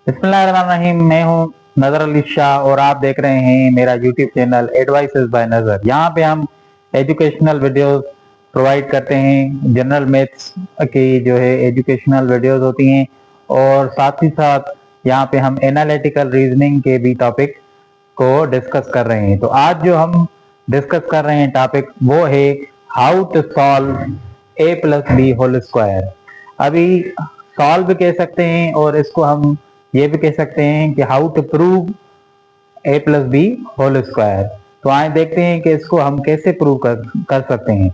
बिस्मिल्लाहिर्रहमानिर्रहीम। मैं हूं नजर अली शाह और आप देख रहे हैं मेरा यूट्यूब चैनल एडवाइसेस बाय नजर। यहाँ पे हम एजुकेशनल वीडियोस प्रोवाइड करते हैं। जनरल मैथ्स की जो है एजुकेशनल वीडियोस होती हैं और साथ ही साथ यहाँ पे हम एनालिटिकल रीजनिंग के भी टॉपिक को डिस्कस कर रहे हैं। तो आज जो हम डिस्कस कर रहे हैं टॉपिक वो है how to solve a plus b whole square. अभी सॉल्व कह सकते हैं और इसको हम ये भी कह सकते हैं कि how to prove a plus b whole square. तो आए देखते हैं कि इसको हम कैसे प्रूव कर सकते हैं।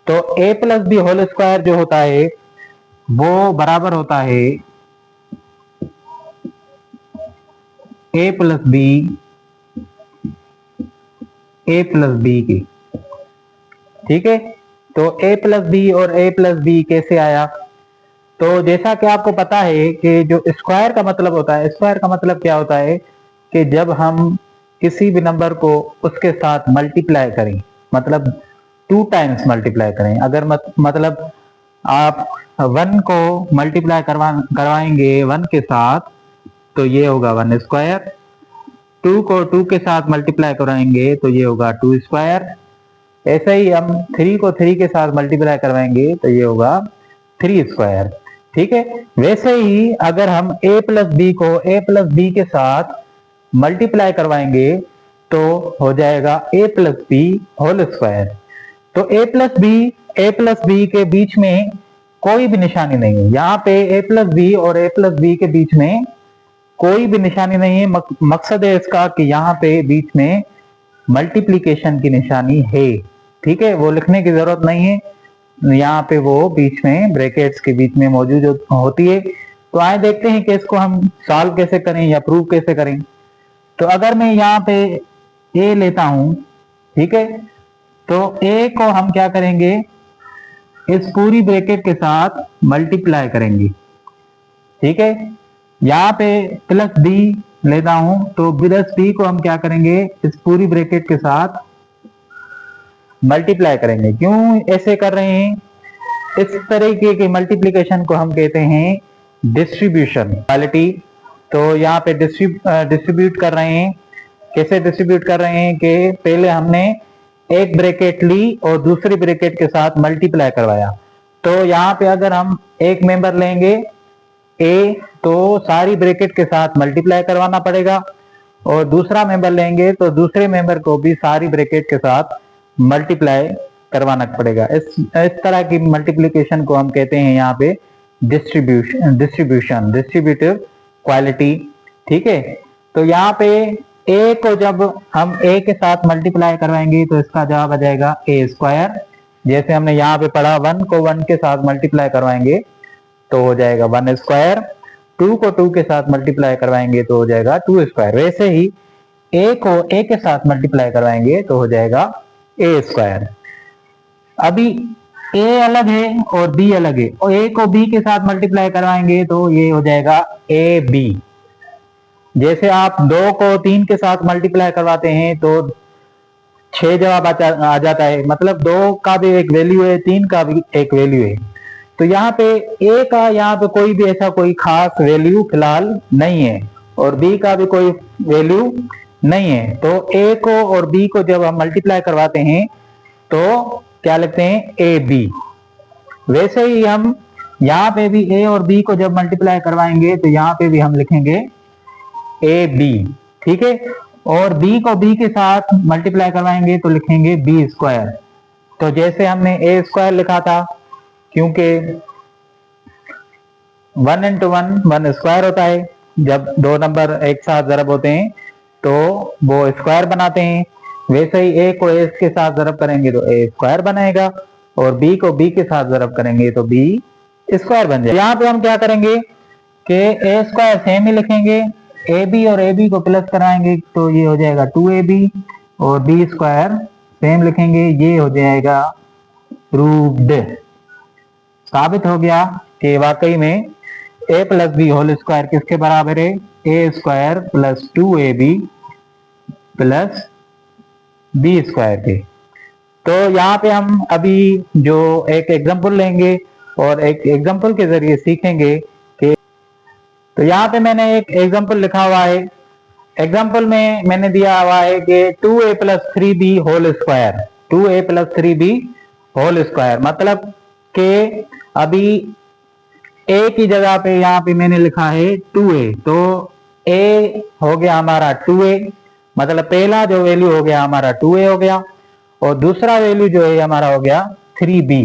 तो ए प्लस बी होल स्क्वायर जो होता है वो बराबर होता है ए प्लस बी के। ठीक है, तो ए प्लस बी और ए प्लस बी कैसे आया? तो जैसा कि आपको पता है कि जो स्क्वायर का मतलब होता है, स्क्वायर का मतलब क्या होता है कि जब हम किसी भी नंबर को उसके साथ मल्टीप्लाई करें, मतलब 2 टाइम्स मल्टीप्लाई करें। अगर मतलब आप 1 को मल्टीप्लाई करवाएंगे 1 के साथ तो ये होगा 1 स्क्वायर। 2 को 2 के साथ मल्टीप्लाई कराएंगे तो ये होगा 2 स्क्वायर। ऐसे ही हम 3 को 3 के साथ मल्टीप्लाई करवाएंगे तो ये होगा 3 स्क्वायर। ठीक है, वैसे ही अगर हम a प्लस बी को a प्लस बी के साथ मल्टीप्लाई करवाएंगे तो हो जाएगा a plus b whole square. तो a प्लस बी के बीच में कोई भी निशानी नहीं है। यहाँ पे a प्लस बी और a प्लस बी के बीच में कोई भी निशानी नहीं है। मकसद है इसका कि यहाँ पे बीच में मल्टीप्लीकेशन की निशानी है। ठीक है, वो लिखने की जरूरत नहीं है, यहाँ पे वो बीच में ब्रैकेट्स के बीच में मौजूद होती है। तो आए देखते हैं कि इसको हम सॉल्व कैसे करें या प्रूव कैसे करें। तो अगर मैं यहाँ पे a लेता हूं, ठीक है, तो a को हम क्या करेंगे, इस पूरी ब्रैकेट के साथ मल्टीप्लाई करेंगे। ठीक है, यहाँ पे प्लस b लेता हूं तो प्लस b को हम क्या करेंगे, इस पूरी ब्रैकेट के साथ मल्टीप्लाई करेंगे। क्यों ऐसे कर रहे हैं? इस तरीके के मल्टीप्लिकेशन को हम कहते हैं डिस्ट्रीब्यूशन क्वालिटी। तो यहाँ पे डिस्ट्रीब्यूट कर रहे हैं। कैसे डिस्ट्रीब्यूट कर रहे हैं कि पहले हमने एक ब्रैकेट ली और दूसरी ब्रैकेट के साथ मल्टीप्लाई करवाया। तो यहाँ पे अगर हम एक मेंबर लेंगे a तो सारी ब्रैकेट के साथ मल्टीप्लाई करवाना पड़ेगा, और दूसरा मेंबर लेंगे तो दूसरे मेंबर को भी सारी ब्रैकेट के साथ मल्टीप्लाई करवाना पड़ेगा। इस तरह की मल्टीप्लिकेशन को हम कहते हैं यहाँ पे डिस्ट्रीब्यूटिव क्वालिटी। ठीक है, तो यहाँ पे a को जब हम a के साथ मल्टीप्लाई करवाएंगे तो इसका जवाब आ जाएगा a स्क्वायर। जैसे हमने यहाँ पे पढ़ा 1 को 1 के साथ मल्टीप्लाई करवाएंगे तो हो जाएगा 1 स्क्वायर। 2 को 2 के साथ मल्टीप्लाई करवाएंगे तो हो जाएगा 2 स्क्वायर। वैसे ही a को a के साथ मल्टीप्लाई करवाएंगे तो हो जाएगा a स्क्वायर। अभी a अलग है और b अलग है, और a को b के साथ मल्टीप्लाई करवाएंगे तो ये हो जाएगा ab। जैसे आप 2 को 3 के साथ मल्टीप्लाई करवाते हैं तो 6 जवाब आ जाता है। मतलब 2 का भी एक वैल्यू है, 3 का भी एक वैल्यू है। तो यहाँ पे a का यहाँ पे कोई भी ऐसा कोई खास वैल्यू फिलहाल नहीं है और b का भी कोई वैल्यू नहीं है। तो a को और b को जब हम मल्टीप्लाई करवाते हैं तो क्या लिखते हैं, ab। वैसे ही हम यहाँ पे भी a और b को जब मल्टीप्लाई करवाएंगे तो यहाँ पे भी हम लिखेंगे ab। ठीक है, और b को b के साथ मल्टीप्लाई करवाएंगे तो लिखेंगे b स्क्वायर। तो जैसे हमने a स्क्वायर लिखा था, क्योंकि 1 इंटू 1 स्क्वायर होता है। जब दो नंबर एक साथ जरब होते हैं तो वो स्क्वायर बनाते हैं। वैसे ही a को a के साथ जरब करेंगे तो a स्क्वायर बनेगा, और b को b के साथ जरब करेंगे तो b स्क्वायर बन जाएगा। यहाँ पे हम क्या करेंगे कि a स्क्वायर सेम ही लिखेंगे, ab और ab को प्लस कराएंगे तो ये हो जाएगा 2ab, और b स्क्वायर सेम लिखेंगे, ये हो जाएगा प्रूव्ड। साबित हो गया कि वाकई में a plus b whole square किसके बराबर है, a square plus 2ab plus b square के। तो यहाँ पे हम अभी जो एक एग्जांपल लेंगे और एक एग्जांपल के जरिए सीखेंगे कि तो यहाँ पे मैंने एक एग्जांपल लिखा हुआ है। एग्जांपल में मैंने दिया हुआ है कि 2a + 3b whole square, 2a + 3b whole square, मतलब कि अभी a की जगह पे यहाँ पे मैंने लिखा है 2a, तो a हो गया हमारा 2a, मतलब पहला जो वैल्यू हो गया हमारा 2a हो गया, और दूसरा वैल्यू जो है हमारा हो गया 3b,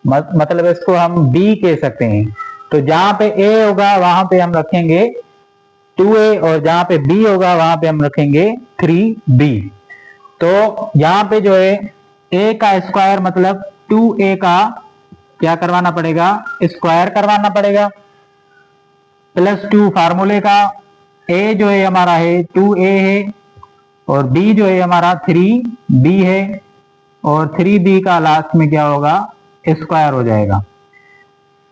मतलब इसको हम b कह सकते हैं। तो जहां पे a होगा वहां पे हम रखेंगे 2a, और जहां पे b होगा वहां पे हम रखेंगे 3b। तो यहाँ पे जो है a का स्क्वायर मतलब 2a का क्या करवाना पड़ेगा, स्क्वायर करवाना पड़ेगा, +2 फार्मूले का। a जो है हमारा है 2a है, और b जो है हमारा 3b है, और 3b का लास्ट में क्या होगा, स्क्वायर हो जाएगा।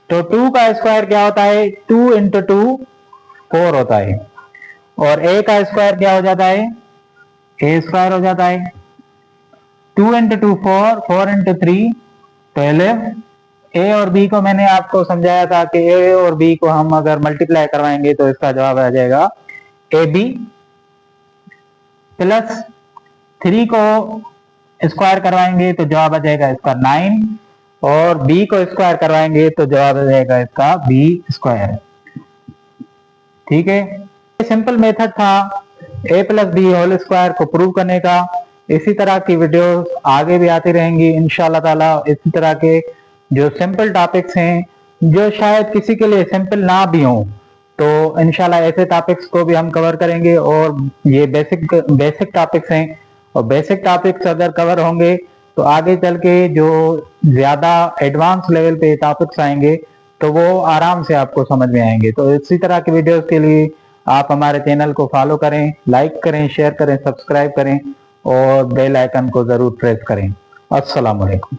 तो 2 का स्क्वायर क्या होता है, 2 × 2 4 होता है, और a का स्क्वायर क्या हो जाता है, a स्क्वायर हो जाता है। 2 × 2 4, 4 × 3 12। a और b को मैंने आपको समझाया था कि a और b को हम अगर मल्टीप्लाई करवाएंगे तो इसका जवाब आ जाएगा ab, प्लस 3 को स्क्वायर करवाएंगे तो जवाब आ जाएगा इसका 9, और b को स्क्वायर करवाएंगे तो जवाब आ जाएगा इसका b स्क्वायर। ठीक है, सिंपल मेथड था a + b होल स्क्वायर को प्रूव करने का। इसी तरह की वीडियोस आगे भी आती रहेंगी इंशाल्लाह ताला। इसी तरह के जो सिंपल टॉपिक्स हैं, जो शायद किसी के लिए सिंपल ना भी हो, तो इंशाल्लाह ऐसे टॉपिक्स को भी हम कवर करेंगे। और ये बेसिक टॉपिक्स हैं, और बेसिक टॉपिक्स अगर कवर होंगे तो आगे चल के जो ज्यादा एडवांस लेवल पे टॉपिक्स आएंगे तो वो आराम से आपको समझ में आएंगे। तो इसी तरह की वीडियोस के लिए आप हमारे चैनल को फॉलो करें, लाइक करें, शेयर करें, सब्सक्राइब करें, और बेल आइकन को जरूर प्रेस करें। अस्सलाम वालेकुम।